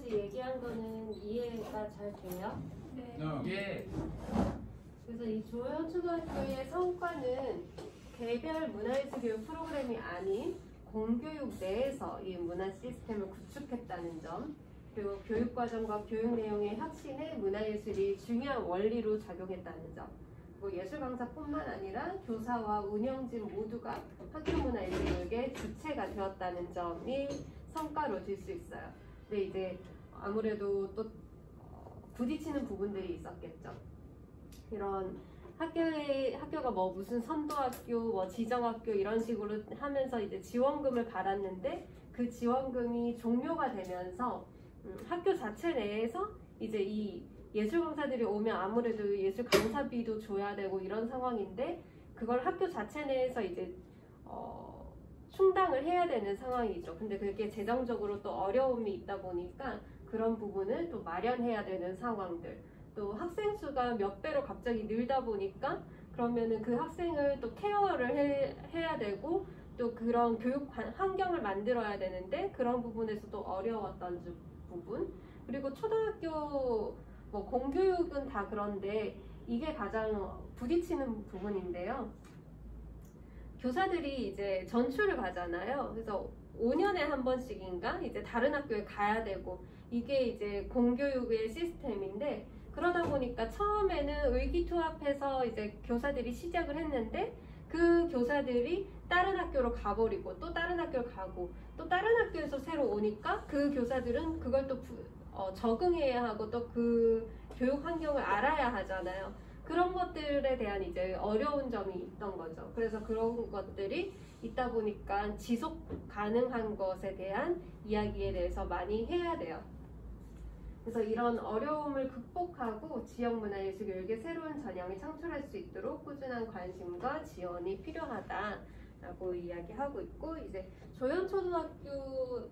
지금까지 얘기한 거는 이해가 잘 돼요? 네. 예. 그래서 이 조연초등학교의 성과는 개별 문화예술 교육 프로그램이 아닌 공교육 내에서 이 문화 시스템을 구축했다는 점, 그리고 교육과정과 교육 내용의 혁신에 문화예술이 중요한 원리로 작용했다는 점, 그리고 예술 강사뿐만 아니라 교사와 운영진 모두가 학교문화예술 교육의 주체가 되었다는 점이 성과로 들 수 있어요. 근데 이제 아무래도 또 부딪히는 부분들이 있었겠죠. 이런 학교가 뭐 무슨 선도학교, 뭐 지정학교 이런 식으로 하면서 이제 지원금을 받았는데 그 지원금이 종료가 되면서 학교 자체 내에서 이제 이 예술 강사들이 오면 아무래도 예술 강사비도 줘야 되고 이런 상황인데 그걸 학교 자체 내에서 이제 충당을 해야 되는 상황이죠. 근데 그게 재정적으로 또 어려움이 있다 보니까 그런 부분을 또 마련해야 되는 상황들, 또 학생 수가 몇 배로 갑자기 늘다 보니까 그러면은 그 학생을 또 케어를 해야 되고 또 그런 교육 환경을 만들어야 되는데 그런 부분에서도 어려웠던 부분, 그리고 초등학교 뭐 공교육은 다 그런데 이게 가장 부딪히는 부분인데요. 교사들이 이제 전출을 가잖아요. 그래서 5년에 한 번씩인가 이제 다른 학교에 가야 되고 이게 이제 공교육의 시스템인데 그러다 보니까 처음에는 의기투합해서 이제 교사들이 시작을 했는데 그 교사들이 다른 학교로 가버리고 또 다른 학교를 가고 또 다른 학교에서 새로 오니까 그 교사들은 그걸 또 적응해야 하고 또 그 교육 환경을 알아야 하잖아요. 그런 것들에 대한 이제 어려운 점이 있던 거죠. 그래서 그런 것들이 있다 보니까 지속 가능한 것에 대한 이야기에 대해서 많이 해야 돼요. 그래서 이런 어려움을 극복하고 지역문화예술 교육의 새로운 전형을 창출할 수 있도록 꾸준한 관심과 지원이 필요하다라고 이야기하고 있고, 이제 조연초등학교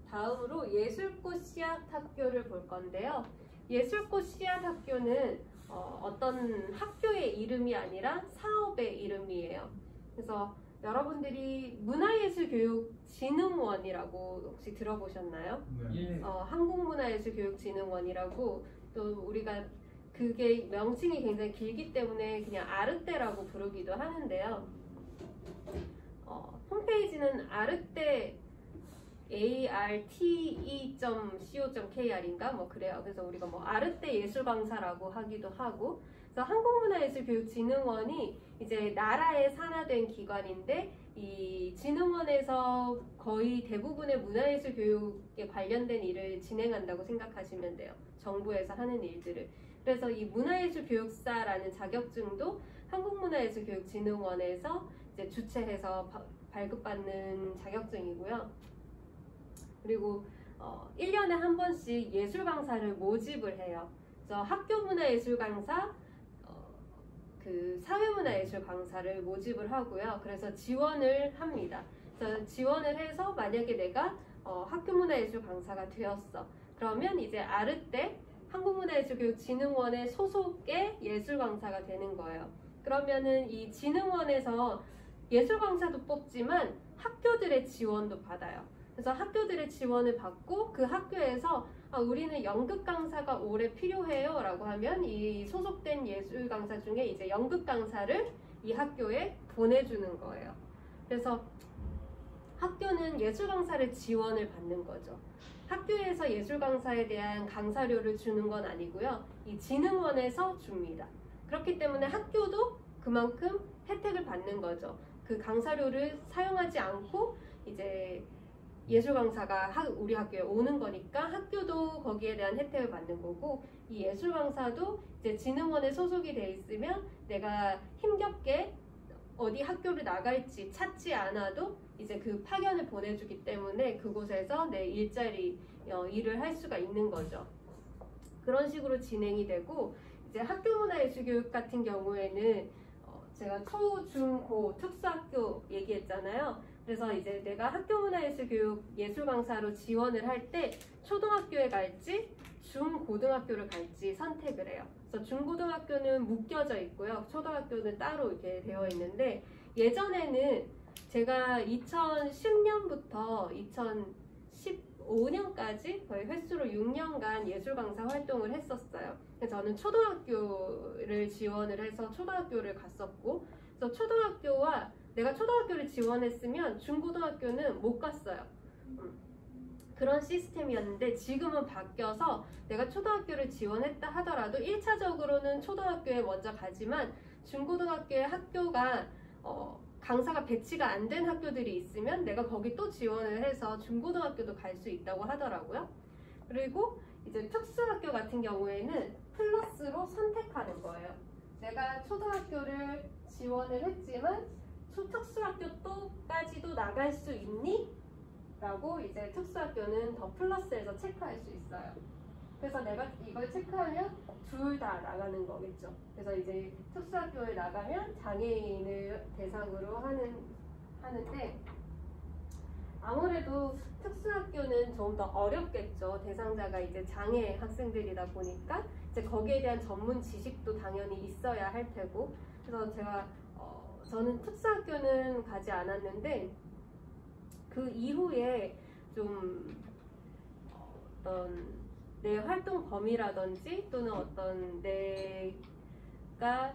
다음으로 예술꽃 씨앗학교를 볼 건데요. 예술꽃 씨앗학교는 어떤 학교의 이름이 아니라 사업의 이름이에요. 그래서 여러분들이 문화예술교육진흥원이라고 혹시 들어보셨나요? 네. 한국문화예술교육진흥원이라고, 또 우리가 그게 명칭이 굉장히 길기 때문에 그냥 아르떼라고 부르기도 하는데요. 홈페이지는 아르떼 arte.co.kr인가 뭐 그래요. 그래서 우리가 뭐 아르떼 예술강사라고 하기도 하고, 그래서 한국문화예술교육진흥원이 이제 나라에 산하된 기관인데 이 진흥원에서 거의 대부분의 문화예술 교육에 관련된 일을 진행한다고 생각하시면 돼요. 정부에서 하는 일들을. 그래서 이 문화예술 교육사라는 자격증도 한국문화예술교육진흥원에서 이제 주최해서 발급받는 자격증이고요. 그리고 1년에 한 번씩 예술 강사를 모집을 해요. 그래서 학교 문화예술 강사, 그 사회문화예술 강사를 모집을 하고요. 그래서 지원을 합니다. 그래서 지원을 해서 만약에 내가 학교 문화예술 강사가 되었어. 그러면 이제 아르떼 한국문화예술교육진흥원의 소속의 예술 강사가 되는 거예요. 그러면은 이 진흥원에서 예술 강사도 뽑지만 학교들의 지원도 받아요. 그래서 학교들의 지원을 받고 그 학교에서 우리는 연극 강사가 올해 필요해요 라고 하면 이 소속된 예술 강사 중에 이제 연극 강사를 이 학교에 보내주는 거예요. 그래서 학교는 예술 강사를 지원을 받는 거죠. 학교에서 예술 강사에 대한 강사료를 주는 건 아니고요. 이 진흥원에서 줍니다. 그렇기 때문에 학교도 그만큼 혜택을 받는 거죠. 그 강사료를 사용하지 않고 이제 예술 강사가 우리 학교에 오는 거니까 학교도 거기에 대한 혜택을 받는 거고, 이 예술 강사도 이제 진흥원에 소속이 돼 있으면 내가 힘겹게 어디 학교를 나갈지 찾지 않아도 이제 그 파견을 보내주기 때문에 그곳에서 내 일자리 일을 할 수가 있는 거죠. 그런 식으로 진행이 되고, 이제 학교문화예술교육 같은 경우에는 제가 초, 중, 고 특수학교 얘기했잖아요. 그래서 이제 내가 학교문화예술교육 예술 강사로 지원을 할 때 초등학교에 갈지 중고등학교를 갈지 선택을 해요. 그래서 중고등학교는 묶여져 있고요. 초등학교는 따로 이렇게 되어 있는데, 예전에는 제가 2010년부터 2005년까지 거의 횟수로 6년간 예술 강사 활동을 했었어요. 그래서 저는 초등학교를 지원을 해서 초등학교를 갔었고, 그래서 내가 초등학교를 지원했으면 중고등학교는 못 갔어요. 그런 시스템이었는데 지금은 바뀌어서 내가 초등학교를 지원했다 하더라도 1차적으로는 초등학교에 먼저 가지만 중고등학교에 학교가 강사가 배치가 안 된 학교들이 있으면 내가 거기 또 지원을 해서 중고등학교도 갈 수 있다고 하더라고요. 그리고 이제 특수학교 같은 경우에는 플러스로 선택하는 거예요. 내가 초등학교를 지원을 했지만 특수학교 또까지도 나갈 수 있니? 라고 이제 특수학교는 더 플러스에서 체크할 수 있어요. 그래서 내가 이걸 체크하면 둘 다 나가는 거겠죠. 그래서 이제 특수학교에 나가면 장애인을 대상으로 하는데 아무래도 특수학교는 좀 더 어렵겠죠. 대상자가 이제 장애 학생들이다 보니까 이제 거기에 대한 전문 지식도 당연히 있어야 할 테고, 그래서 저는 특수학교는 가지 않았는데 그 이후에 좀 어떤 내 활동 범위라든지 또는 어떤 내가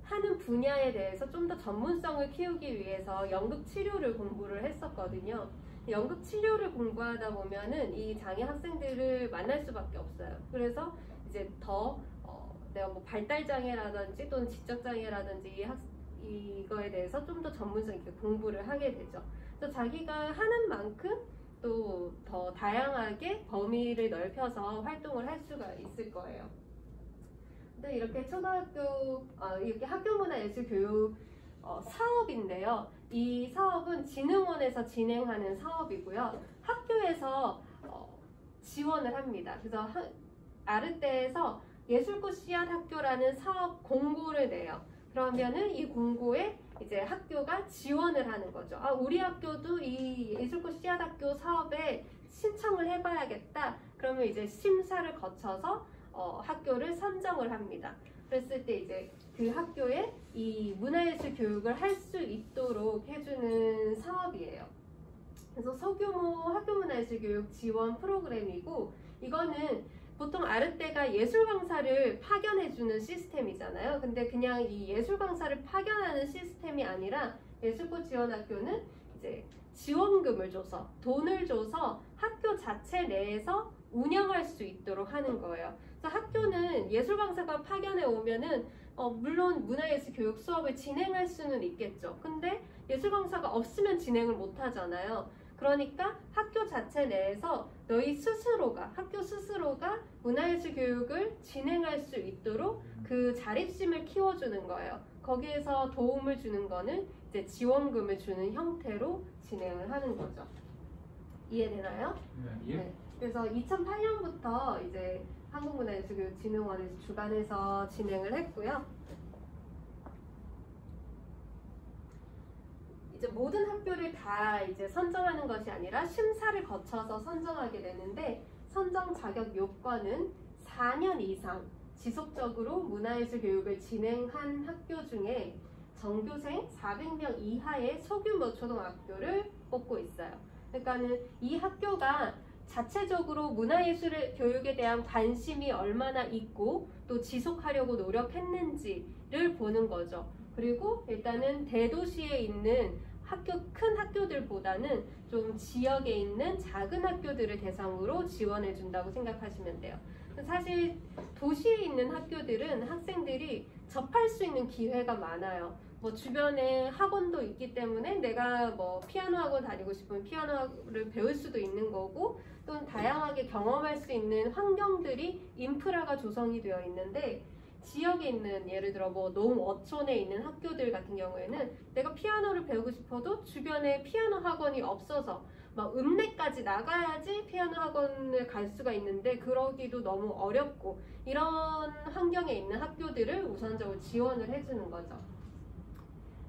하는 분야에 대해서 좀 더 전문성을 키우기 위해서 연극 치료를 공부를 했었거든요. 연극 치료를 공부하다 보면은 이 장애 학생들을 만날 수밖에 없어요. 그래서 이제 더 내가 뭐 발달 장애라든지 또는 지적 장애라든지 이거에 대해서 좀 더 전문성 있게 공부를 하게 되죠. 그래서 자기가 하는 만큼 또 더 다양하게 범위를 넓혀서 활동을 할 수가 있을 거예요. 근데 이렇게 이렇게 학교문화예술교육 사업인데요. 이 사업은 진흥원에서 진행하는 사업이고요. 학교에서 지원을 합니다. 그래서 아르떼에서 예술꽃 씨앗 학교라는 사업 공고를 내요. 그러면은 이 공고에 이제 학교가 지원을 하는 거죠. 우리 학교도 이 예술꽃 씨앗 학교 사업에 신청을 해봐야겠다. 그러면 이제 심사를 거쳐서 학교를 선정을 합니다. 그랬을 때 이제 그 학교에 이 문화예술 교육을 할 수 있도록 해주는 사업이에요. 그래서 소규모 학교문화예술 교육 지원 프로그램이고, 이거는 보통 아르떼가 예술 강사를 파견해주는 시스템이잖아요. 근데 그냥 이 예술 강사를 파견하는 시스템이 아니라 예술꽃 지원학교는 이제 지원금을 줘서, 돈을 줘서 학교 자체 내에서 운영할 수 있도록 하는 거예요. 그래서 학교는 예술 강사가 파견해 오면은 물론 문화예술 교육 수업을 진행할 수는 있겠죠. 근데 예술 강사가 없으면 진행을 못 하잖아요. 그러니까 학교 자체 내에서 학교 스스로가 문화예술 교육을 진행할 수 있도록 그 자립심을 키워주는 거예요. 거기에서 도움을 주는 거는 이제 지원금을 주는 형태로 진행을 하는 거죠. 이해되나요? 네. 네. 그래서 2008년부터 이제 한국문화예술교육진흥원에서 주관해서 진행을 했고요. 이제 모든 학교를 다 이제 선정하는 것이 아니라 심사를 거쳐서 선정하게 되는데, 선정 자격 요건은 4년 이상 지속적으로 문화예술 교육을 진행한 학교 중에 전교생 400명 이하의 소규모 초등학교를 뽑고 있어요. 그러니까는 이 학교가 자체적으로 문화예술 교육에 대한 관심이 얼마나 있고 또 지속하려고 노력했는지를 보는 거죠. 그리고 일단은 대도시에 있는 큰 학교들보다는 좀 지역에 있는 작은 학교들을 대상으로 지원해 준다고 생각하시면 돼요. 사실 도시에 있는 학교들은 학생들이 접할 수 있는 기회가 많아요. 뭐 주변에 학원도 있기 때문에 내가 뭐 피아노 학원 다니고 싶으면 피아노를 배울 수도 있는 거고, 또는 다양하게 경험할 수 있는 환경들이 인프라가 조성이 되어 있는데, 지역에 있는 예를 들어 뭐 농어촌에 있는 학교들 같은 경우에는 내가 피아노를 배우고 싶어도 주변에 피아노 학원이 없어서 막 읍내까지 나가야지 피아노 학원을 갈 수가 있는데 그러기도 너무 어렵고, 이런 환경에 있는 학교들을 우선적으로 지원을 해주는 거죠.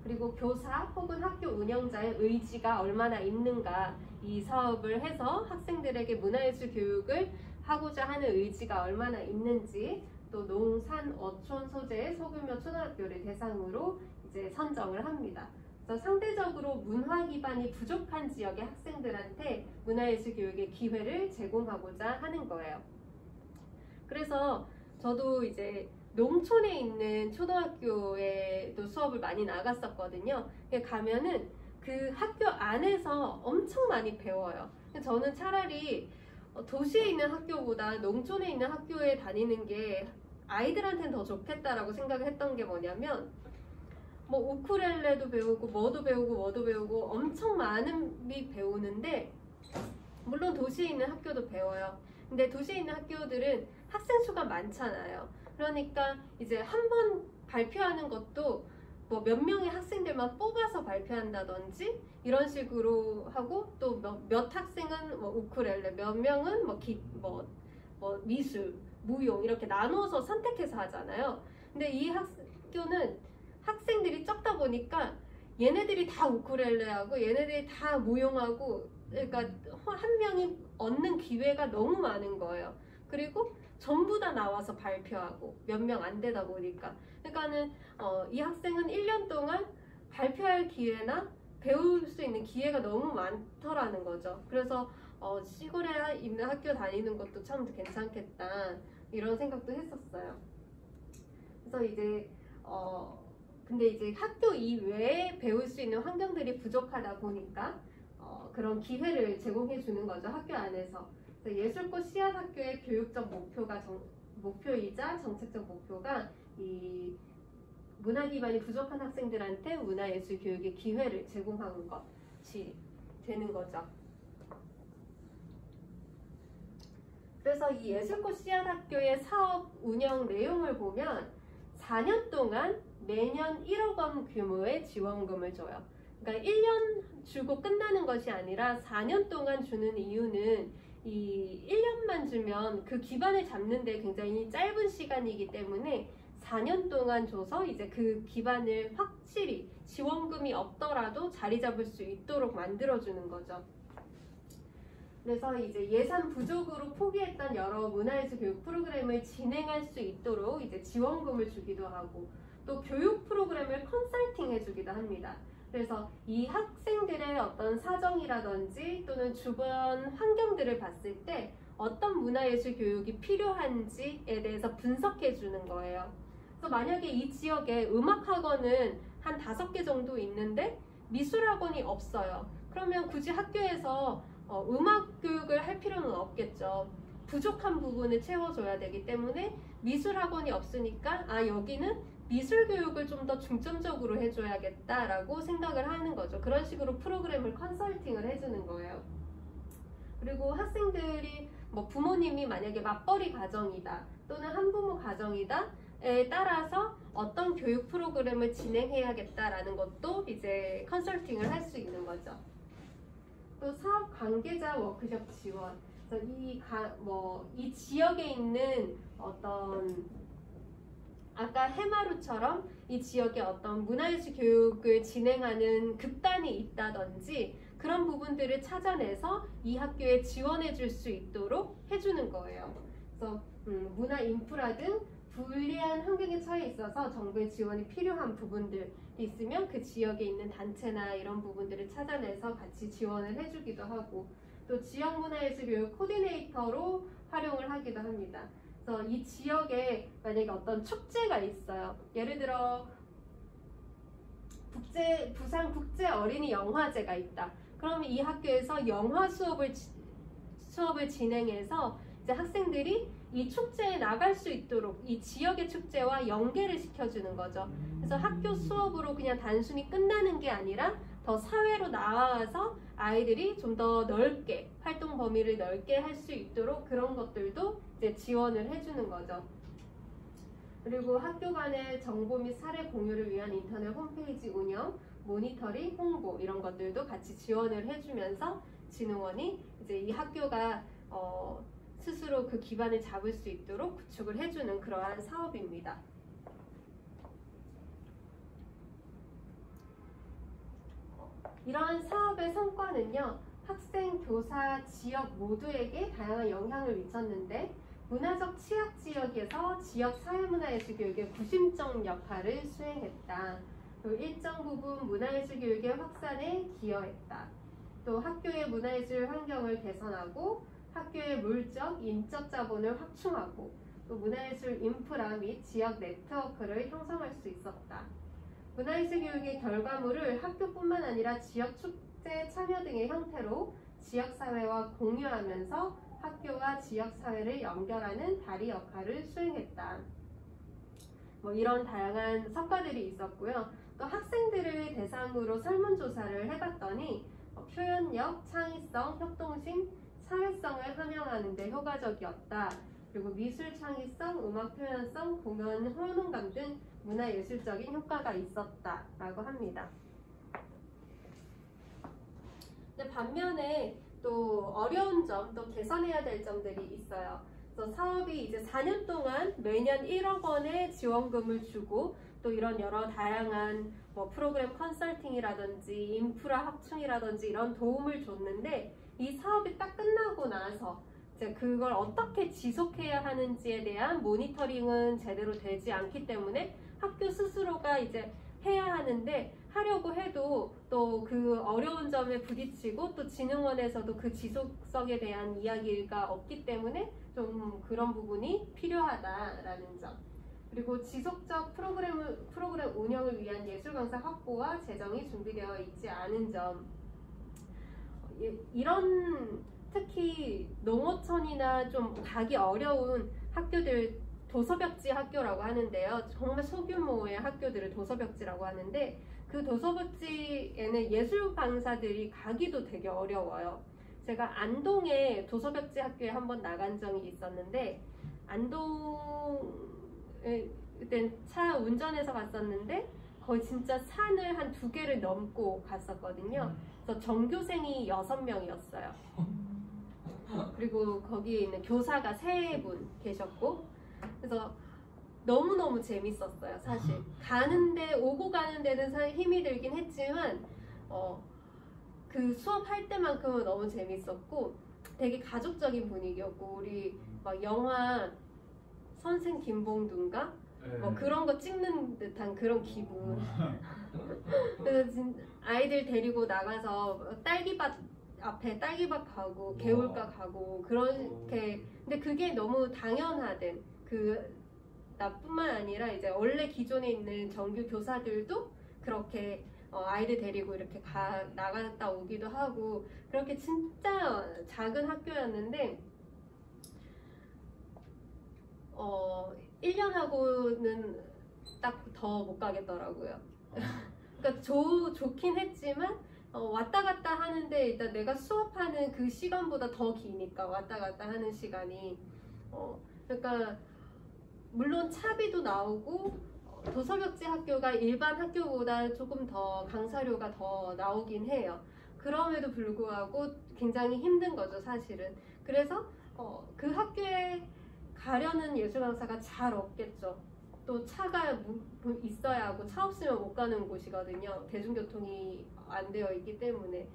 그리고 교사 혹은 학교 운영자의 의지가 얼마나 있는가, 이 사업을 해서 학생들에게 문화예술 교육을 하고자 하는 의지가 얼마나 있는지, 또 농산 어촌 소재의 소규모 초등학교를 대상으로 이제 선정을 합니다. 그래서 상대적으로 문화 기반이 부족한 지역의 학생들한테 문화예술 교육의 기회를 제공하고자 하는 거예요. 그래서 저도 이제 농촌에 있는 초등학교에도 수업을 많이 나갔었거든요. 가면은 그 학교 안에서 엄청 많이 배워요. 저는 차라리 도시에 있는 학교보다 농촌에 있는 학교에 다니는 게 아이들한테는 더 좋겠다라고 생각을 했던 게 뭐냐면, 뭐 우쿨렐레도 배우고 뭐도 배우고 엄청 많은 미 배우는데, 물론 도시에 있는 학교도 배워요. 근데 도시에 있는 학교들은 학생 수가 많잖아요. 그러니까 이제 한 번 발표하는 것도 뭐 몇 명의 학생들만 뽑아서 발표한다든지 이런 식으로 하고, 또 몇 학생은 뭐 우쿨렐레, 몇 명은 뭐 미술, 무용 이렇게 나눠서 선택해서 하잖아요. 근데 이 학교는 학생들이 적다 보니까 얘네들이 다 우쿨렐레하고 얘네들이 다 무용하고, 그러니까 한 명이 얻는 기회가 너무 많은 거예요. 그리고 전부 다 나와서 발표하고 몇 명 안 되다 보니까, 그러니까는 이 학생은 1년 동안 발표할 기회나 배울 수 있는 기회가 너무 많더라는 거죠. 그래서 시골에 있는 학교 다니는 것도 참 괜찮겠다 이런 생각도 했었어요. 그래서 이제 근데 이제 학교 이외에 배울 수 있는 환경들이 부족하다 보니까 그런 기회를 제공해 주는 거죠, 학교 안에서. 예술꽃 씨앗학교의 교육적 목표이자 정책적 목표가 이 문화 기반이 부족한 학생들한테 문화예술 교육의 기회를 제공하는 것이 되는 거죠. 그래서 이 예술꽃 씨앗학교의 사업 운영 내용을 보면 4년 동안 매년 1억 원 규모의 지원금을 줘요. 그러니까 1년 주고 끝나는 것이 아니라 4년 동안 주는 이유는 이 1년만 주면 그 기반을 잡는 데 굉장히 짧은 시간이기 때문에 4년 동안 줘서 이제 그 기반을 확실히 지원금이 없더라도 자리 잡을 수 있도록 만들어주는 거죠. 그래서 이제 예산 부족으로 포기했던 여러 문화예술 교육 프로그램을 진행할 수 있도록 이제 지원금을 주기도 하고, 또 교육 프로그램을 컨설팅 해주기도 합니다. 그래서 이 학생들의 어떤 사정이라든지 또는 주변 환경들을 봤을 때 어떤 문화예술 교육이 필요한지에 대해서 분석해 주는 거예요. 그래서 만약에 이 지역에 음악학원은 한 5개 정도 있는데 미술학원이 없어요. 그러면 굳이 학교에서 음악 교육을 할 필요는 없겠죠. 부족한 부분을 채워줘야 되기 때문에 미술학원이 없으니까 여기는 미술 교육을 좀 더 중점적으로 해줘야겠다라고 생각을 하는 거죠. 그런 식으로 프로그램을 컨설팅을 해주는 거예요. 그리고 학생들이 뭐 부모님이 만약에 맞벌이 가정이다 또는 한부모 가정이다에 따라서 어떤 교육 프로그램을 진행해야겠다라는 것도 이제 컨설팅을 할 수 있는 거죠. 또 사업 관계자 워크숍 지원. 그래서 이 지역에 있는 어떤 아까 해마루처럼 이 지역에 어떤 문화예술 교육을 진행하는 극단이 있다든지 그런 부분들을 찾아내서 이 학교에 지원해 줄 수 있도록 해주는 거예요. 그래서 문화 인프라 등 불리한 환경에 처해 있어서 정부의 지원이 필요한 부분들이 있으면 그 지역에 있는 단체나 이런 부분들을 찾아내서 같이 지원을 해주기도 하고, 또 지역 문화예술 교육 코디네이터로 활용을 하기도 합니다. 그래서 이 지역에 만약에 어떤 축제가 있어요. 예를 들어 부산 국제 어린이 영화제가 있다. 그러면 이 학교에서 영화 수업을 진행해서 이제 학생들이 이 축제에 나갈 수 있도록 이 지역의 축제와 연계를 시켜주는 거죠. 그래서 학교 수업으로 그냥 단순히 끝나는 게 아니라 더 사회로 나와서 아이들이 좀 더 넓게 활동 범위를 넓게 할 수 있도록 그런 것들도 이제 지원을 해주는 거죠. 그리고 학교 간의 정보 및 사례 공유를 위한 인터넷 홈페이지 운영, 모니터링, 홍보 이런 것들도 같이 지원을 해주면서 진흥원이 이제 이 학교가 스스로 그 기반을 잡을 수 있도록 구축을 해주는 그러한 사업입니다. 이러한 사업의 성과는요, 학생, 교사, 지역 모두에게 다양한 영향을 미쳤는데 문화적 취약 지역에서 지역 사회문화예술 교육의 구심적 역할을 수행했다. 또 일정 부분 문화예술 교육의 확산에 기여했다. 또 학교의 문화예술 환경을 개선하고 학교의 물적, 인적 자본을 확충하고 또 문화예술 인프라 및 지역 네트워크를 형성할 수 있었다. 문화예술 교육의 결과물을 학교뿐만 아니라 지역 축제 참여 등의 형태로 지역사회와 공유하면서 학교와 지역사회를 연결하는 다리 역할을 수행했다. 뭐 이런 다양한 성과들이 있었고요. 또 학생들을 대상으로 설문조사를 해봤더니 표현력, 창의성, 협동심, 사회성을 함양하는 데 효과적이었다. 그리고 미술 창의성, 음악 표현성, 공연 효능감 등 문화예술적인 효과가 있었다라고 합니다. 근데 반면에 또 어려운 점, 또 개선해야 될 점들이 있어요. 그래서 사업이 이제 4년 동안 매년 1억 원의 지원금을 주고 또 이런 여러 다양한 뭐 프로그램 컨설팅이라든지 인프라 확충이라든지 이런 도움을 줬는데 이 사업이 딱 끝나고 나서 이제 그걸 어떻게 지속해야 하는지에 대한 모니터링은 제대로 되지 않기 때문에 학교 스스로가 이제 해야 하는데 하려고 해도 또 그 어려운 점에 부딪히고 또 진흥원에서도 그 지속성에 대한 이야기가 없기 때문에 좀 그런 부분이 필요하다라는 점. 그리고 지속적 프로그램 운영을 위한 예술 강사 확보와 재정이 준비되어 있지 않은 점. 이런 특히 농어촌이나 좀 가기 어려운 학교들 도서벽지 학교라고 하는데요. 정말 소규모의 학교들을 도서벽지라고 하는데 그 도서벽지에는 예술 강사들이 가기도 되게 어려워요. 제가 안동에 도서벽지 학교에 한번 나간 적이 있었는데 안동에 그때 차 운전해서 갔었는데 거의 진짜 산을 한 2개를 넘고 갔었거든요. 그래서 전교생이 6명이었어요. 그리고 거기에 있는 교사가 3분 계셨고 그래서 너무너무 재밌었어요. 사실 가는데 오고 가는 데는 사실 힘이 들긴 했지만 그 수업할 때만큼은 너무 재밌었고 되게 가족적인 분위기였고 우리 막 영화 선생 김봉두인가? 뭐 그런 거 찍는 듯한 그런 기분. 그래서 아이들 데리고 나가서 딸기밭 앞에 딸기밭 가고 개울가 가고 그렇게 근데 그게 너무 당연화된 나뿐만 아니라 이제 원래 기존에 있는 정규 교사들도 그렇게 아이들 데리고 이렇게 나갔다 오기도 하고 그렇게 진짜 작은 학교였는데 1년 하고는 딱 더 못 가겠더라고요. 그러니까 좋긴 했지만 왔다 갔다 하는데 일단 내가 수업하는 그 시간보다 더 기니까 왔다 갔다 하는 시간이 그러니까 물론 차비도 나오고 도서벽지 학교가 일반 학교보다 조금 더 강사료가 더 나오긴 해요. 그럼에도 불구하고 굉장히 힘든 거죠, 사실은. 그래서 그 학교에 가려는 예술 강사가 잘 없겠죠. 또 차가 있어야 하고 차 없으면 못 가는 곳이거든요. 대중교통이 안 되어 있기 때문에.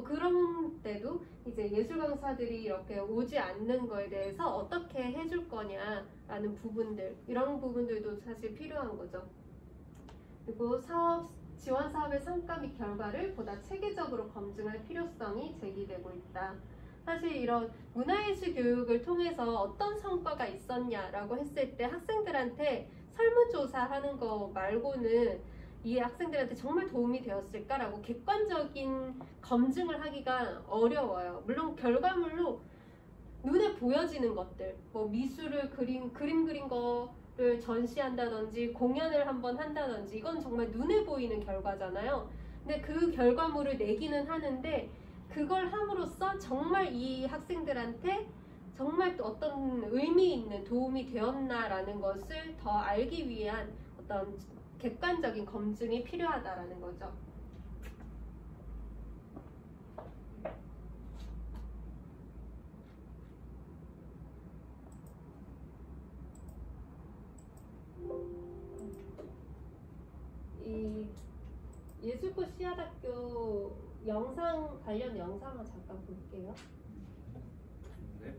그런 때도 이제 예술 강사들이 이렇게 오지 않는 거에 대해서 어떻게 해줄 거냐라는 부분들, 이런 부분들도 사실 필요한 거죠. 그리고 지원 사업의 성과 및 결과를 보다 체계적으로 검증할 필요성이 제기되고 있다. 사실 이런 문화예술 교육을 통해서 어떤 성과가 있었냐라고 했을 때 학생들한테 설문조사하는 거 말고는 이 학생들한테 정말 도움이 되었을까라고 객관적인 검증을 하기가 어려워요. 물론 결과물로 눈에 보여지는 것들, 뭐 미술을 그림 그린 거를 전시한다든지 공연을 한번 한다든지 이건 정말 눈에 보이는 결과잖아요. 근데 그 결과물을 내기는 하는데 그걸 함으로써 정말 이 학생들한테 정말 어떤 의미 있는 도움이 되었나라는 것을 더 알기 위한 어떤 객관적인 검증이 필요하다라는 거죠. 이 예술꽃 씨앗학교 관련 영상을 잠깐 볼게요. 네.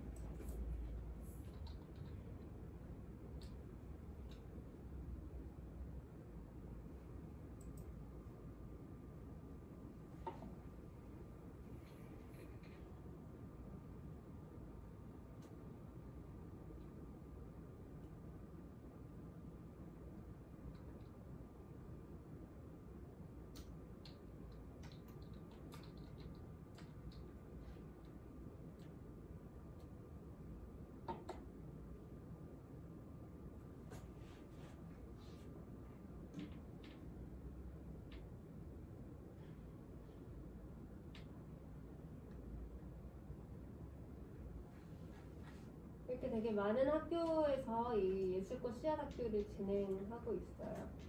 이렇게 되게 많은 학교에서 이 예술꽃 씨앗 학교를 진행하고 있어요.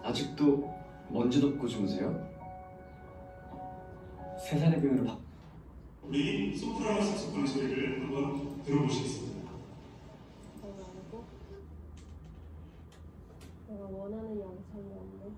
아직도 먼지 덮고 주무세요? 세살의 병으로 우리 소프라노 색소폰 소리를 한번 들어보시겠습니다. 아니고 내가 원하는 영상이 없네.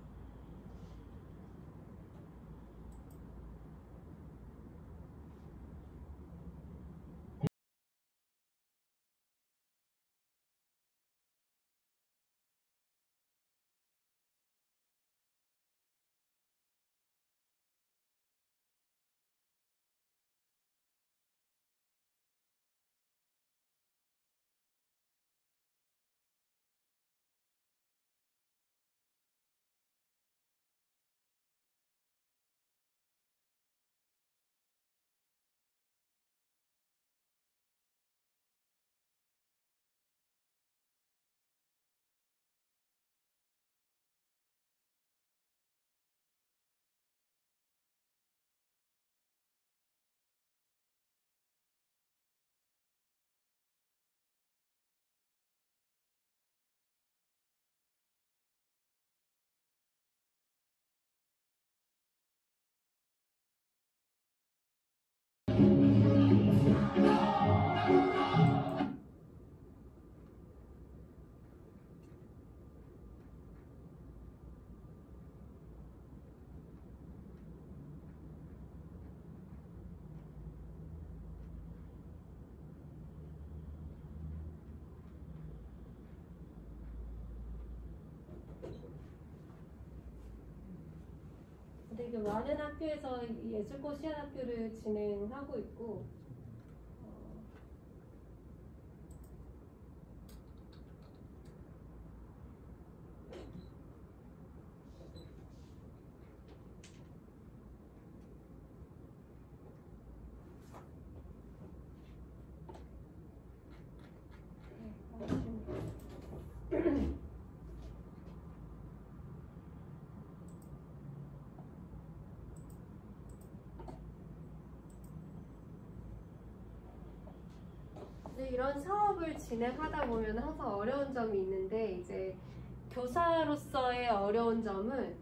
되게 많은 학교에서 이 예술꽃 씨앗 학교를 진행하고 있고 이런 사업을 진행하다 보면 항상 어려운 점이 있는데 이제 교사로서의 어려운 점은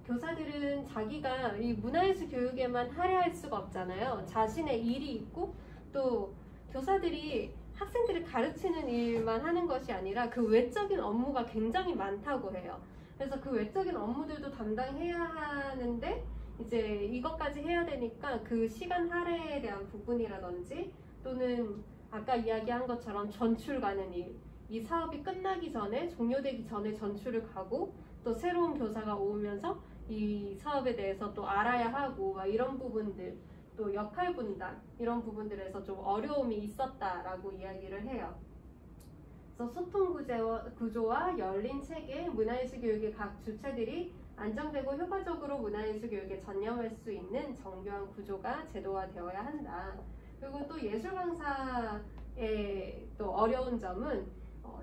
교사들은 자기가 이 문화예술 교육에만 할애할 수가 없잖아요. 자신의 일이 있고 또 교사들이 학생들을 가르치는 일만 하는 것이 아니라 그 외적인 업무가 굉장히 많다고 해요. 그래서 그 외적인 업무들도 담당해야 하는데 이제 이것까지 해야 되니까 그 시간 할애에 대한 부분이라든지 또는 아까 이야기한 것처럼 전출 가는 일, 이 사업이 끝나기 전에 종료되기 전에 전출을 가고 또 새로운 교사가 오면서 이 사업에 대해서 또 알아야 하고 막 이런 부분들, 또 역할 분담 이런 부분들에서 좀 어려움이 있었다라고 이야기를 해요. 그래서 소통 구조와 열린 체계, 문화예술 교육의 각 주체들이 안정되고 효과적으로 문화예술 교육에 전념할 수 있는 정교한 구조가 제도화되어야 한다. 그리고 또 예술 강사의 또 어려운 점은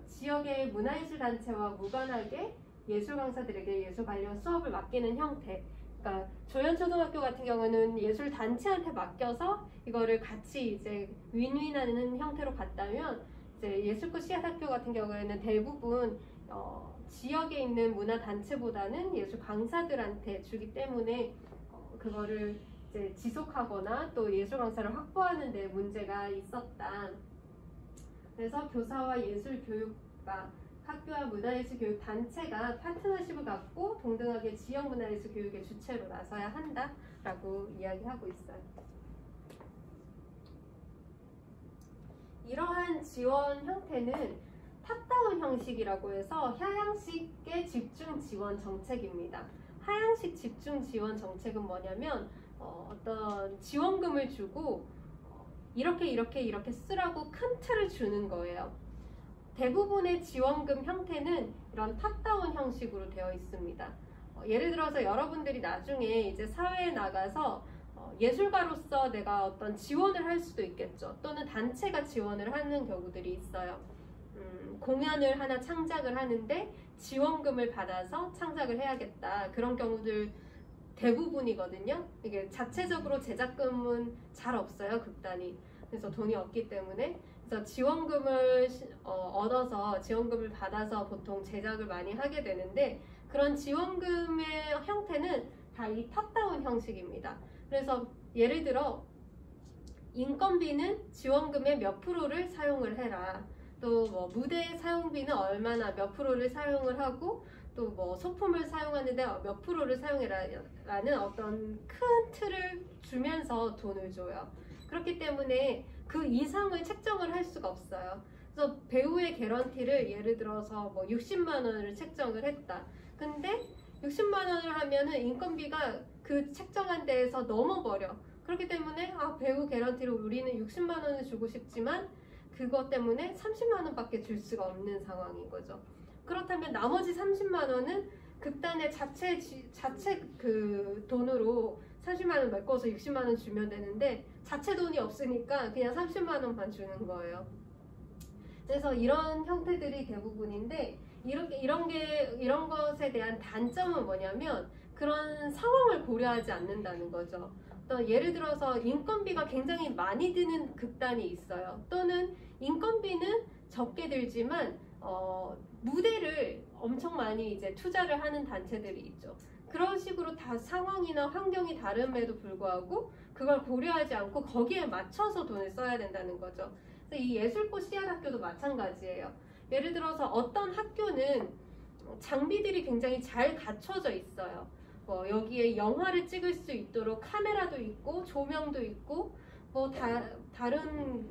지역의 문화예술 단체와 무관하게 예술 강사들에게 예술 관련 수업을 맡기는 형태. 그러니까 조연초등학교 같은 경우는 예술 단체한테 맡겨서 이거를 같이 이제 윈윈하는 형태로 갔다면 이제 예술꽃 씨앗 학교 같은 경우에는 대부분 지역에 있는 문화 단체보다는 예술 강사들한테 주기 때문에 그거를 이제 지속하거나 또 예술 강사를 확보하는 데 문제가 있었다. 그래서 교사와 예술 교육과 학교와 문화예술 교육 단체가 파트너십을 갖고 동등하게 지역 문화예술 교육의 주체로 나서야 한다라고 이야기하고 있어요. 이러한 지원 형태는 탑다운 형식이라고 해서 하향식의 집중 지원 정책입니다. 하향식 집중 지원 정책은 뭐냐면 어떤 지원금을 주고 이렇게 쓰라고 큰 틀을 주는 거예요. 대부분의 지원금 형태는 이런 탑다운 형식으로 되어 있습니다. 예를 들어서 여러분들이 나중에 이제 사회에 나가서 예술가로서 내가 어떤 지원을 할 수도 있겠죠. 또는 단체가 지원을 하는 경우들이 있어요. 공연을 하나 창작을 하는데 지원금을 받아서 창작을 해야겠다. 그런 경우들 대부분이거든요. 이게 자체적으로 제작금은 잘 없어요, 극단이. 그래서 돈이 없기 때문에. 그래서 지원금을 얻어서 지원금을 받아서 보통 제작을 많이 하게 되는데, 그런 지원금의 형태는 다 이 탑다운 형식입니다. 그래서 예를 들어 인건비는 지원금의 몇 프로를 사용을 해라. 또 뭐 무대 사용비는 얼마나 몇 프로를 사용을 하고, 또 뭐 소품을 사용하는데 몇 프로를 사용해라 라는 어떤 큰 틀을 주면서 돈을 줘요. 그렇기 때문에 그 이상을 책정을 할 수가 없어요. 그래서 배우의 개런티를 예를 들어서 뭐 60만 원을 책정을 했다. 근데 60만 원을 하면은 인건비가 그 책정한 데에서 넘어버려. 그렇기 때문에 배우 개런티를 우리는 60만 원을 주고 싶지만 그것 때문에 30만 원밖에 줄 수가 없는 상황인 거죠. 그렇다면 나머지 30만 원은 극단의 자체 그 돈으로 30만 원 메꿔서 60만 원 주면 되는데 자체 돈이 없으니까 그냥 30만 원만 주는 거예요. 그래서 이런 형태들이 대부분인데, 이런 것에 대한 단점은 뭐냐면 그런 상황을 고려하지 않는다는 거죠. 또 예를 들어서 인건비가 굉장히 많이 드는 극단이 있어요. 또는 인건비는 적게 들지만 무대를 엄청 많이 이제 투자를 하는 단체들이 있죠. 그런 식으로 다 상황이나 환경이 다름에도 불구하고 그걸 고려하지 않고 거기에 맞춰서 돈을 써야 된다는 거죠. 그래서 이 예술고 씨앗학교도 마찬가지예요. 예를 들어서 어떤 학교는 장비들이 굉장히 잘 갖춰져 있어요. 여기에 영화를 찍을 수 있도록 카메라도 있고 조명도 있고 다른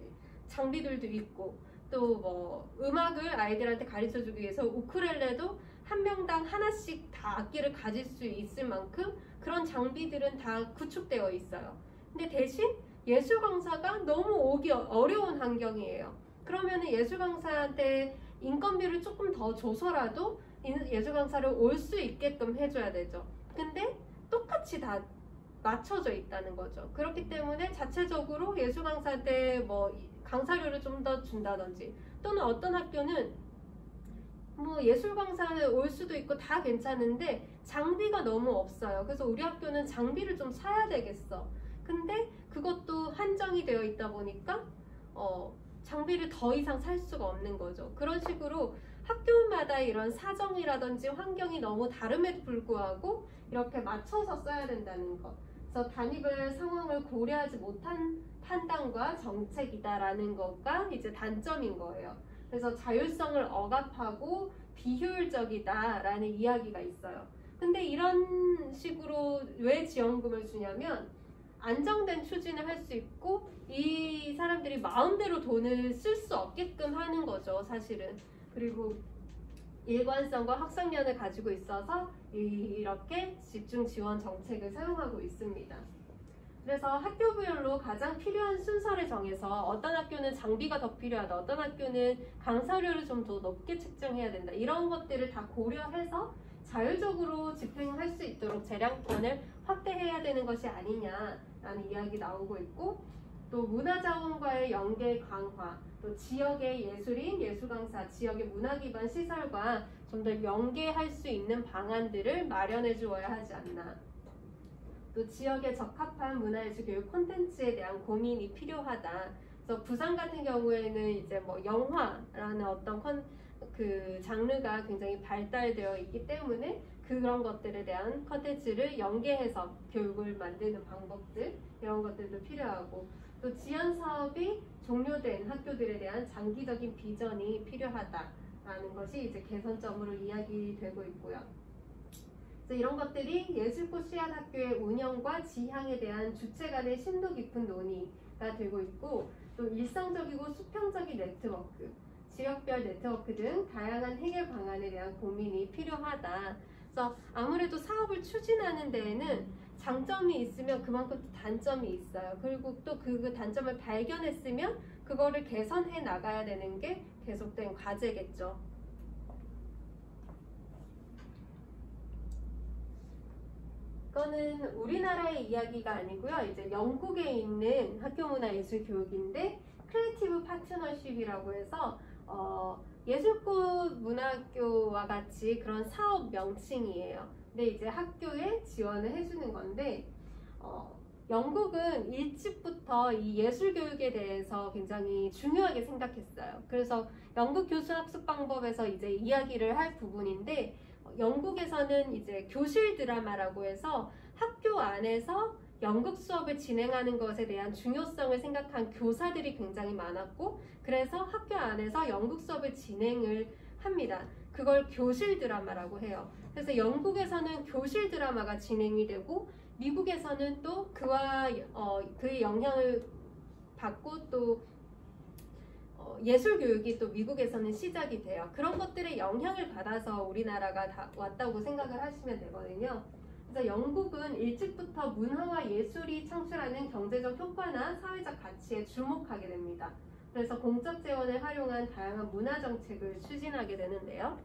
장비들도 있고, 또 음악을 아이들한테 가르쳐주기 위해서 우쿨렐레도 한 명당 하나씩 다 악기를 가질 수 있을 만큼 그런 장비들은 다 구축되어 있어요. 근데 대신 예술 강사가 너무 오기 어려운 환경이에요. 그러면은 예술 강사한테 인건비를 조금 더 줘서라도 예술 강사를 올 수 있게끔 해줘야 되죠. 근데 똑같이 다 맞춰져 있다는 거죠. 그렇기 때문에 자체적으로 예술 강사한테 강사료를 좀 더 준다든지, 또는 어떤 학교는 예술 강사에 올 수도 있고 다 괜찮은데 장비가 너무 없어요. 그래서 우리 학교는 장비를 좀 사야 되겠어. 근데 그것도 한정이 되어 있다 보니까 장비를 더 이상 살 수가 없는 거죠. 그런 식으로 학교마다 이런 사정이라든지 환경이 너무 다름에도 불구하고 이렇게 맞춰서 써야 된다는 것. 그래서 단위별 상황을 고려하지 못한 판단과 정책이다라는 것가 이제 단점인 거예요. 그래서 자율성을 억압하고 비효율적이다라는 이야기가 있어요. 근데 이런 식으로 왜 지원금을 주냐면 안정된 추진을 할 수 있고 이 사람들이 마음대로 돈을 쓸 수 없게끔 하는 거죠, 사실은. 그리고 일관성과 확산력을 가지고 있어서 이렇게 집중 지원 정책을 사용하고 있습니다. 그래서 학교별로 가장 필요한 순서를 정해서 어떤 학교는 장비가 더 필요하다, 어떤 학교는 강사료를 좀 더 높게 책정해야 된다, 이런 것들을 다 고려해서 자율적으로 집행할 수 있도록 재량권을 확대해야 되는 것이 아니냐라는 이야기 나오고 있고, 또 문화자원과의 연계 강화, 또 지역의 예술인, 예술강사, 지역의 문화기반 시설과 좀 더 연계할 수 있는 방안들을 마련해 주어야 하지 않나. 또 지역에 적합한 문화예술 교육 콘텐츠에 대한 고민이 필요하다. 그래서 부산 같은 경우에는 이제 영화라는 어떤 그 장르가 굉장히 발달되어 있기 때문에 그런 것들에 대한 컨텐츠를 연계해서 교육을 만드는 방법들, 이런 것들도 필요하고, 또 지원 사업이 종료된 학교들에 대한 장기적인 비전이 필요하다라는 것이 이제 개선점으로 이야기되고 있고요. 그래서 이런 것들이 예술고 씨앗학교의 운영과 지향에 대한 주체 간의 심도 깊은 논의가 되고 있고, 또 일상적이고 수평적인 네트워크, 지역별 네트워크 등 다양한 해결 방안에 대한 고민이 필요하다. 그래서 아무래도 사업을 추진하는 데에는 장점이 있으면 그만큼 또 단점이 있어요. 그리고 또 그 단점을 발견했으면 그거를 개선해 나가야 되는 게 계속된 과제겠죠. 이거는 우리나라의 이야기가 아니고요. 이제 영국에 있는 학교문화예술교육인데 크리에이티브 파트너십이라고 해서 예술꽃 문화학교와 같이 그런 사업 명칭이에요. 근데 이제 학교에 지원을 해주는 건데 영국은 일찍부터 이 예술교육에 대해서 굉장히 중요하게 생각했어요. 그래서 영국 교수 학습 방법에서 이제 이야기를 할 부분인데 영국에서는 이제 교실 드라마라고 해서 학교 안에서 연극 수업을 진행하는 것에 대한 중요성을 생각한 교사들이 굉장히 많았고 그래서 학교 안에서 연극 수업을 진행을 합니다. 그걸 교실 드라마라고 해요. 그래서 영국에서는 교실 드라마가 진행이 되고 미국에서는 또 그의 영향을 받고 또 예술 교육이 또 미국에서는 시작이 돼요. 그런 것들의 영향을 받아서 우리나라가 다 왔다고 생각을 하시면 되거든요. 그래서 영국은 일찍부터 문화와 예술이 창출하는 경제적 효과나 사회적 가치에 주목하게 됩니다. 그래서 공적 재원을 활용한 다양한 문화 정책을 추진하게 되는데요.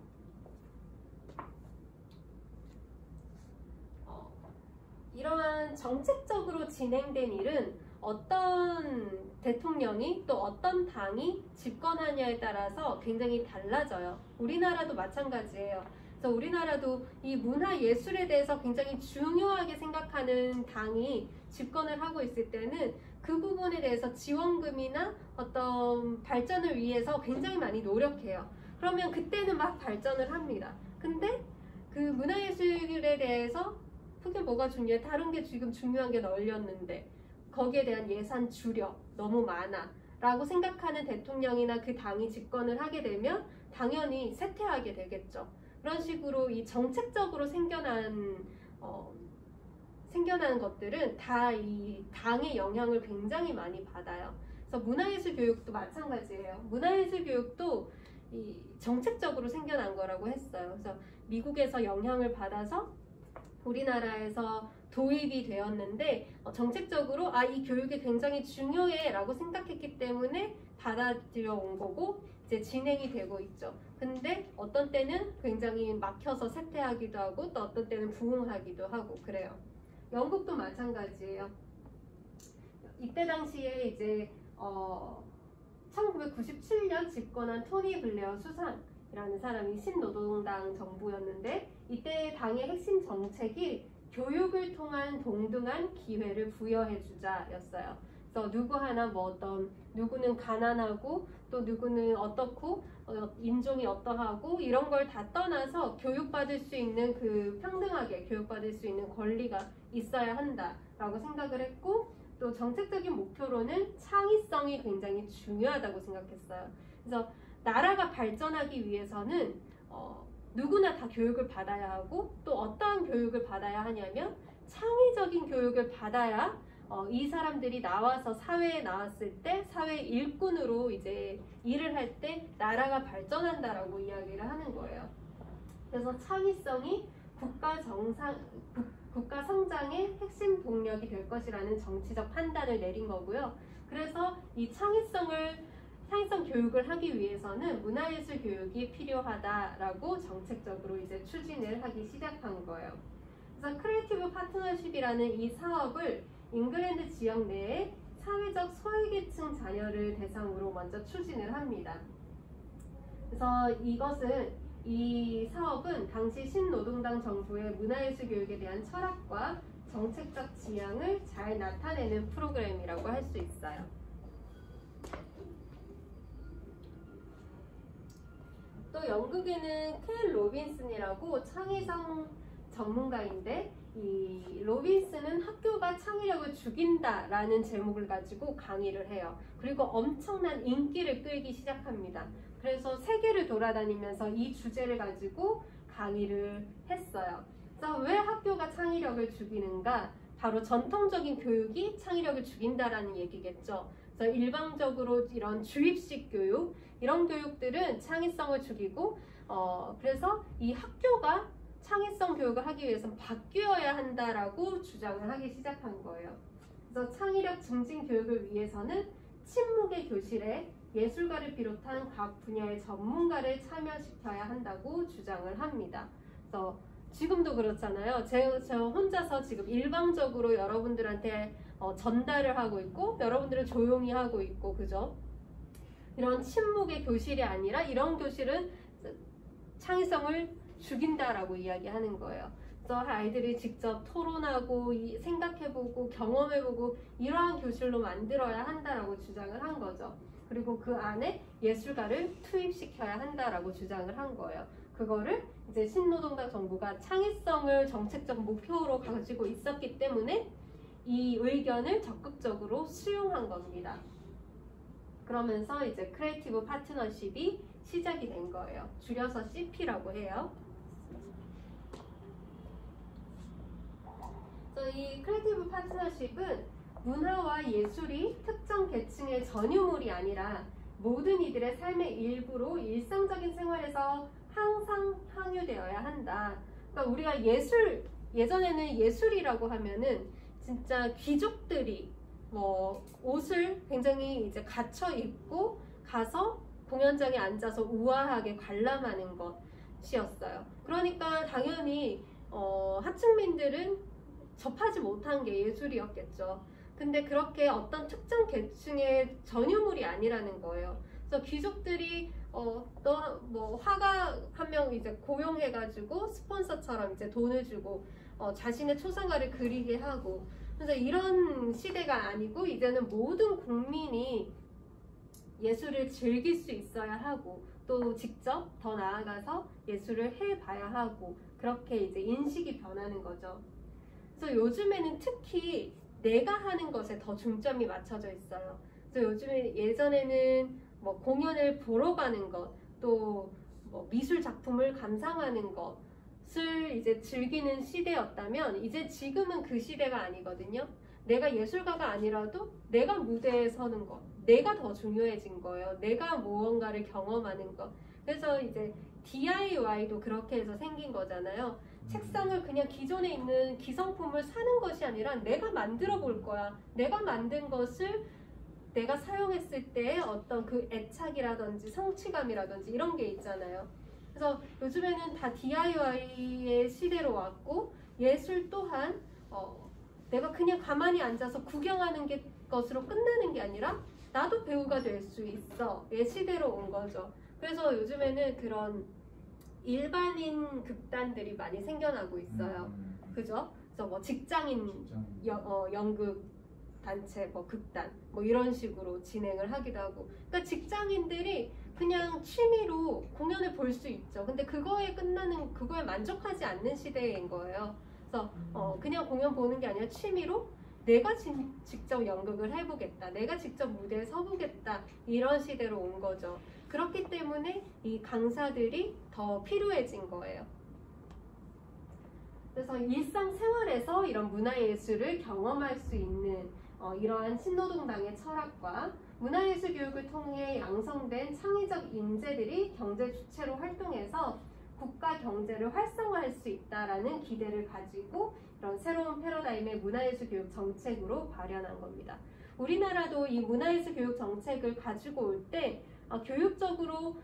이러한 정책적으로 진행된 일은 어떤 대통령이 또 어떤 당이 집권하냐에 따라서 굉장히 달라져요. 우리나라도 마찬가지예요. 그래서 우리나라도 이 문화예술에 대해서 굉장히 중요하게 생각하는 당이 집권을 하고 있을 때는 그 부분에 대해서 지원금이나 어떤 발전을 위해서 굉장히 많이 노력해요. 그러면 그때는 막 발전을 합니다. 근데 그 문화예술에 대해서 그게 뭐가 중요해? 다른 게 지금 중요한 게 널렸는데 거기에 대한 예산 줄여 너무 많아 라고 생각하는 대통령이나 그 당이 집권을 하게 되면 당연히 쇠퇴하게 되겠죠. 그런 식으로 이 정책적으로 생겨난 것들은 다 이 당의 영향을 굉장히 많이 받아요. 그래서 문화예술 교육도 마찬가지예요. 문화예술 교육도 이 정책적으로 생겨난 거라고 했어요. 그래서 미국에서 영향을 받아서 우리나라에서 도입이 되었는데 정책적으로 이 교육이 굉장히 중요해 라고 생각했기 때문에 받아들여 온 거고 이제 진행이 되고 있죠. 근데 어떤 때는 굉장히 막혀서 쇠퇴하기도 하고 또 어떤 때는 부흥하기도 하고 그래요. 영국도 마찬가지예요. 이때 당시에 이제 1997년 집권한 토니 블레어 수상이라는 사람이 신노동당 정부였는데 이때 당의 핵심 정책이 교육을 통한 동등한 기회를 부여해주자였어요. 그래서 누구 하나 누구는 가난하고 또 누구는 어떻고 인종이 어떠하고 이런 걸 다 떠나서 교육받을 수 있는 평등하게 교육받을 수 있는 권리가 있어야 한다라고 생각을 했고 또 정책적인 목표로는 창의성이 굉장히 중요하다고 생각했어요. 그래서 나라가 발전하기 위해서는 누구나 다 교육을 받아야 하고 또 어떠한 교육을 받아야 하냐면 창의적인 교육을 받아야 이 사람들이 나와서 사회에 나왔을 때 사회 일꾼으로 이제 일을 할 때 나라가 발전한다라고 이야기를 하는 거예요. 그래서 창의성이 국가 성장의 핵심 동력이 될 것이라는 정치적 판단을 내린 거고요. 그래서 이 창의성 교육을 하기 위해서는 문화예술 교육이 필요하다라고 정책적으로 이제 추진을 하기 시작한 거예요. 그래서 크리에이티브 파트너십이라는 이 사업을 잉글랜드 지역 내에 사회적 소외계층 자녀를 대상으로 먼저 추진을 합니다. 그래서 이 사업은 당시 신노동당 정부의 문화예술 교육에 대한 철학과 정책적 지향을 잘 나타내는 프로그램이라고 할 수 있어요. 또 영국에는 켈 로빈슨이라고 창의성 전문가인데 이 로빈슨은 학교가 창의력을 죽인다라는 제목을 가지고 강의를 해요. 그리고 엄청난 인기를 끌기 시작합니다. 그래서 세계를 돌아다니면서 이 주제를 가지고 강의를 했어요. 그래서 왜 학교가 창의력을 죽이는가? 바로 전통적인 교육이 창의력을 죽인다라는 얘기겠죠. 그래서 일방적으로 이런 주입식 교육, 이런 교육들은 창의성을 죽이고 그래서 이 학교가 창의성 교육을 하기 위해서는 바뀌어야 한다라고 주장을 하기 시작한 거예요. 그래서 창의력 증진 교육을 위해서는 침묵의 교실에 예술가를 비롯한 각 분야의 전문가를 참여시켜야 한다고 주장을 합니다. 그래서 지금도 그렇잖아요. 저 혼자서 지금 일방적으로 여러분들한테 전달을 하고 있고 여러분들은 조용히 하고 있고, 그죠? 이런 침묵의 교실이 아니라 이런 교실은 창의성을 죽인다라고 이야기하는 거예요. 그래서 아이들이 직접 토론하고 생각해보고 경험해보고 이러한 교실로 만들어야 한다라고 주장을 한 거죠. 그리고 그 안에 예술가를 투입시켜야 한다라고 주장을 한 거예요. 그거를 이제 신노동당 정부가 창의성을 정책적 목표로 가지고 있었기 때문에 이 의견을 적극적으로 수용한 겁니다. 그러면서 이제 크리에이티브 파트너십이 시작이 된 거예요. 줄여서 CP라고 해요. 그래서 이 크리에이티브 파트너십은 문화와 예술이 특정 계층의 전유물이 아니라 모든 이들의 삶의 일부로 일상적인 생활에서 항상 항유되어야 한다. 그러니까 우리가 예전에는 예술이라고 하면은 진짜 귀족들이 뭐 옷을 굉장히 이제 갖춰 입고 가서 공연장에 앉아서 우아하게 관람하는 것이었어요. 그러니까 당연히 하층민들은 접하지 못한 게 예술이었겠죠. 근데 그렇게 어떤 특정 계층의 전유물이 아니라는 거예요. 그래서 귀족들이 너 뭐 화가 한 명 이제 고용해가지고 스폰서처럼 이제 돈을 주고 자신의 초상화를 그리게 하고, 그래서 이런 시대가 아니고 이제는 모든 국민이 예술을 즐길 수 있어야 하고 또 직접 더 나아가서 예술을 해봐야 하고, 그렇게 이제 인식이 변하는 거죠. 그래서 요즘에는 특히 내가 하는 것에 더 중점이 맞춰져 있어요. 그래서 요즘에 예전에는 뭐 공연을 보러 가는 것, 또 뭐 미술 작품을 감상하는 것을 이제 즐기는 시대였다면 이제 지금은 그 시대가 아니거든요. 내가 예술가가 아니라도 내가 무대에 서는 것, 내가 더 중요해진 거예요. 내가 무언가를 경험하는 것. 그래서 이제 DIY도 그렇게 해서 생긴 거잖아요. 책상을 그냥 기존에 있는 기성품을 사는 것이 아니라 내가 만들어 볼 거야. 내가 만든 것을 내가 사용했을 때 어떤 그 애착이라든지 성취감이라든지 이런 게 있잖아요. 그래서 요즘에는 다 DIY의 시대로 왔고, 예술 또한 내가 그냥 가만히 앉아서 구경하는 것으로 끝나는 게 아니라 나도 배우가 될 수 있어 의 시대로 온 거죠. 그래서 요즘에는 그런 일반인 극단들이 많이 생겨나고 있어요. 그죠? 그래서 뭐 직장인 연극 단체, 뭐 극단, 뭐 이런 식으로 진행을 하기도 하고, 그러니까 직장인들이 그냥 취미로 공연을 볼 수 있죠. 근데 그거에 만족하지 않는 시대인 거예요. 그래서 그냥 공연 보는 게 아니라 취미로 내가 직접 연극을 해보겠다, 내가 직접 무대에 서보겠다, 이런 시대로 온 거죠. 그렇기 때문에 이 강사들이 더 필요해진 거예요. 그래서 일상생활에서 이런 문화예술을 경험할 수 있는 이러한 신노동당의 철학과 문화예술 교육을 통해 양성된 창의적 인재들이 경제 주체로 활동해서 국가 경제를 활성화할 수 있다라는 기대를 가지고 이런 새로운 패러다임의 문화예술 교육 정책으로 발현한 겁니다. 우리나라도 이 문화예술 교육 정책을 가지고 올 때 교육적으로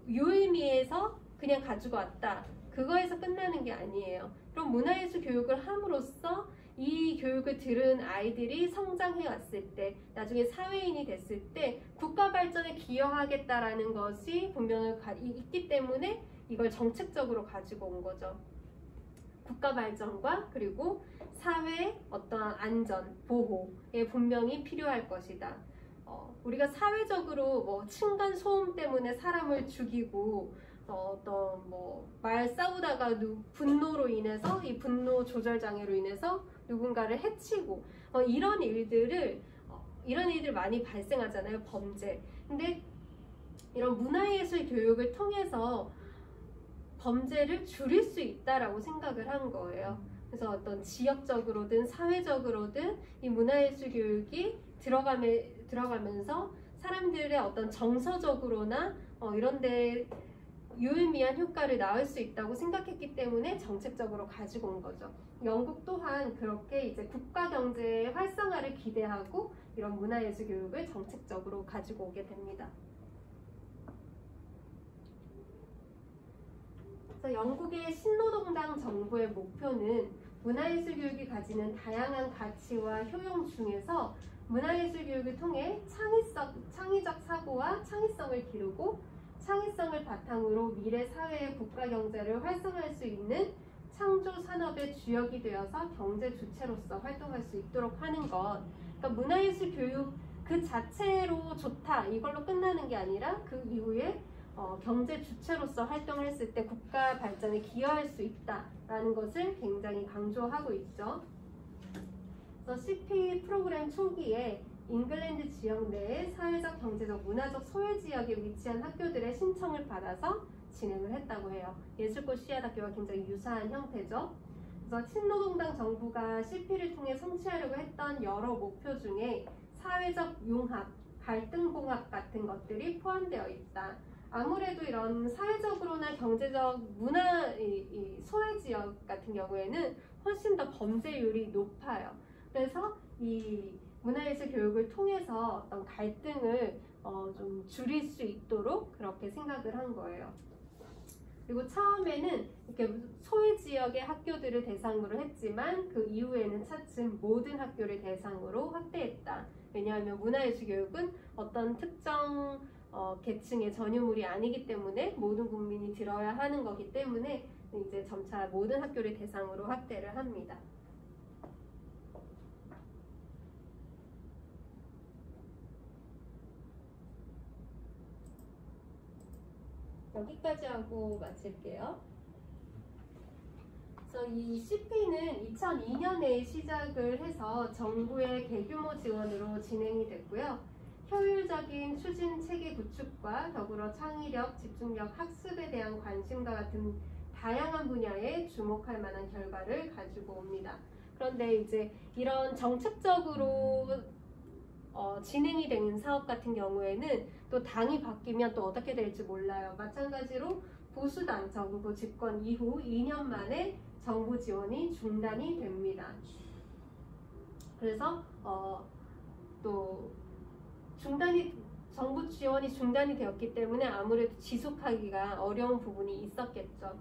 유의미해서 그냥 가지고 왔다, 그거에서 끝나는 게 아니에요. 그럼 문화예술 교육을 함으로써 이 교육을 들은 아이들이 성장해 왔을 때, 나중에 사회인이 됐을 때 국가 발전에 기여하겠다라는 것이 분명히 있기 때문에 이걸 정책적으로 가지고 온 거죠. 국가 발전과 그리고 사회의 어떠한 안전, 보호에 분명히 필요할 것이다. 우리가 사회적으로 뭐 층간 소음 때문에 사람을 죽이고 어떤 뭐 말 싸우다가 분노로 인해서 이 분노 조절 장애로 인해서 누군가를 해치고 이런 일들 많이 발생하잖아요. 범죄. 근데 이런 문화예술 교육을 통해서 범죄를 줄일 수 있다라고 생각을 한 거예요. 그래서 어떤 지역적으로든 사회적으로든 이 문화예술 교육이 들어가면서 사람들의 어떤 정서적으로나 이런데 유의미한 효과를 낳을 수 있다고 생각했기 때문에 정책적으로 가지고 온 거죠. 영국 또한 그렇게 이제 국가 경제의 활성화를 기대하고 이런 문화예술 교육을 정책적으로 가지고 오게 됩니다. 그래서 영국의 신노동당 정부의 목표는 문화예술 교육이 가지는 다양한 가치와 효용 중에서 문화예술 교육을 통해 창의적 사고와 창의성을 기르고 창의성을 바탕으로 미래 사회의 국가 경제를 활성화할 수 있는 창조 산업의 주역이 되어서 경제 주체로서 활동할 수 있도록 하는 것. 그러니까 문화예술 교육 그 자체로 좋다 이걸로 끝나는 게 아니라 그 이후에 경제 주체로서 활동을 했을 때 국가 발전에 기여할 수 있다라는 것을 굉장히 강조하고 있죠. 그래서 CP 프로그램 초기에 잉글랜드 지역 내에 사회적, 경제적, 문화적 소외 지역에 위치한 학교들의 신청을 받아서 진행을 했다고 해요. 예술꽃 씨앗학교와 굉장히 유사한 형태죠. 그래서 신노동당 정부가 CP를 통해 성취하려고 했던 여러 목표 중에 사회적 융합, 갈등봉합 같은 것들이 포함되어 있다. 아무래도 이런 사회적으로나 경제적 문화 소외 지역 같은 경우에는 훨씬 더 범죄율이 높아요. 그래서 이 문화예술 교육을 통해서 어떤 갈등을 좀 줄일 수 있도록 그렇게 생각을 한 거예요. 그리고 처음에는 이렇게 소외 지역의 학교들을 대상으로 했지만 그 이후에는 차츰 모든 학교를 대상으로 확대했다. 왜냐하면 문화예술 교육은 어떤 특정 계층의 전유물이 아니기 때문에 모든 국민이 들어야 하는 거기 때문에 이제 점차 모든 학교를 대상으로 확대를 합니다. 여기까지 하고 마칠게요. 그래서 이 CP는 2002년에 시작을 해서 정부의 대규모 지원으로 진행이 됐고요. 효율적인 추진 체계 구축과 더불어 창의력, 집중력, 학습에 대한 관심과 같은 다양한 분야에 주목할 만한 결과를 가지고 옵니다. 그런데 이제 이런 정책적으로 진행이 되는 사업 같은 경우에는 또 당이 바뀌면 또 어떻게 될지 몰라요. 마찬가지로 보수당 정부 집권 이후 2년 만에 정부 지원이 중단이 됩니다. 그래서 또 정부 지원이 중단이 되었기 때문에 아무래도 지속하기가 어려운 부분이 있었겠죠.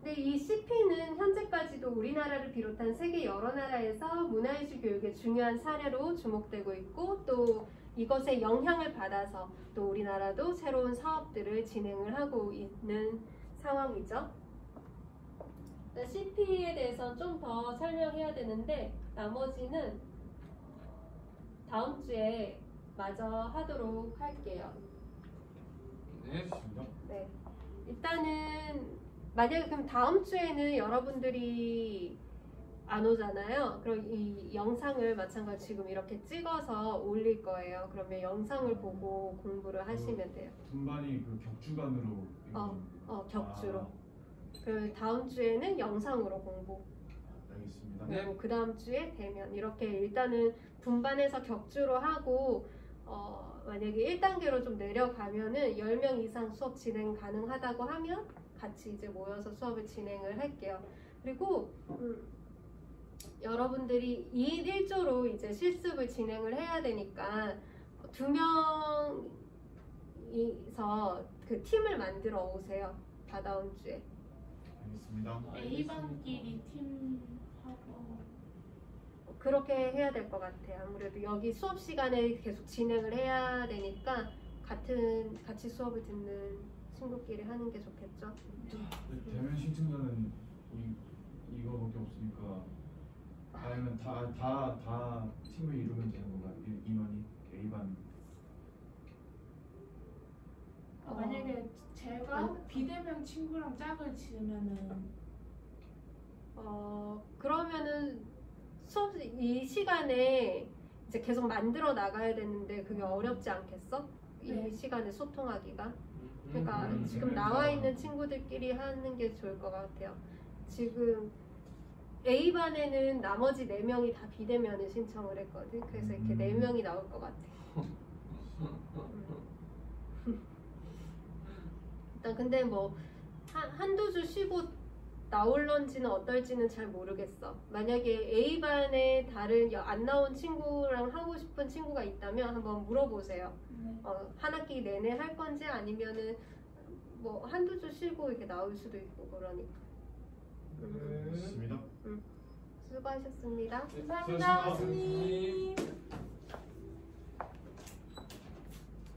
근데 이 CP는 현재까지도 우리나라를 비롯한 세계 여러 나라에서 문화예술 교육의 중요한 사례로 주목되고 있고 또 이것에 영향을 받아서 또 우리나라도 새로운 사업들을 진행을 하고 있는 상황이죠. CP에 대해서 좀 더 설명해야 되는데 나머지는 다음 주에 마저 하도록 할게요. 네, 좋습니다. 네, 일단은 만약에 그럼 다음 주에는 여러분들이 안 오잖아요. 그럼 이 영상을 마찬가지로 지금 이렇게 찍어서 올릴 거예요. 그러면 영상을 보고 공부를 하시면 돼요. 분반이 그 격주간으로 격주로. 그 다음 주에는 영상으로 공부. 알겠습니다. 그리고 그 다음 주에 대면 이렇게 일단은 분반해서 격주로 하고 만약에 1단계로 좀 내려가면은 10명 이상 수업 진행 가능하다고 하면 같이 이제 모여서 수업을 진행을 할게요. 그리고 여러분들이 2인 1조로 이제 실습을 진행을 해야 되니까 2명이서 그 팀을 만들어 오세요. 다다음 주에. 알겠습니다. A반끼리 팀하고 그렇게 해야 될 것 같아요. 아무래도 여기 수업 시간에 계속 진행을 해야 되니까 같이 수업을 듣는 친구끼리 하는 게 좋겠죠. 대면 신청자는 이거밖에 없으니까 아니면 다 팀을 이루면 되는 건가요? 인원이 A반. 만약에 제가 비대면 친구랑 짝을 지으면은 그러면은 수업 이 시간에 이제 계속 만들어 나가야 되는데 그게 어렵지 않겠어? 네. 이 시간에 소통하기가. 그러니까 지금 나와 있는 친구들끼리 하는 게 좋을 것 같아요. 지금 A반에는 나머지 4명이 다 비대면을 신청을 했거든. 그래서 이렇게 4명이 나올 것 같아. 일단 근데 뭐 한두 주 쉬고 나올런지는 어떨지는 잘 모르겠어. 만약에 A반에 다른 안 나온 친구랑 하고 싶은 친구가 있다면 한번 물어보세요. 네. 한 학기 내내 할 건지 아니면은 뭐 한두 주 쉬고 이렇게 나올 수도 있고 그러니까. 좋습니다. 수고하셨습니다. 감사합니다, 교수님.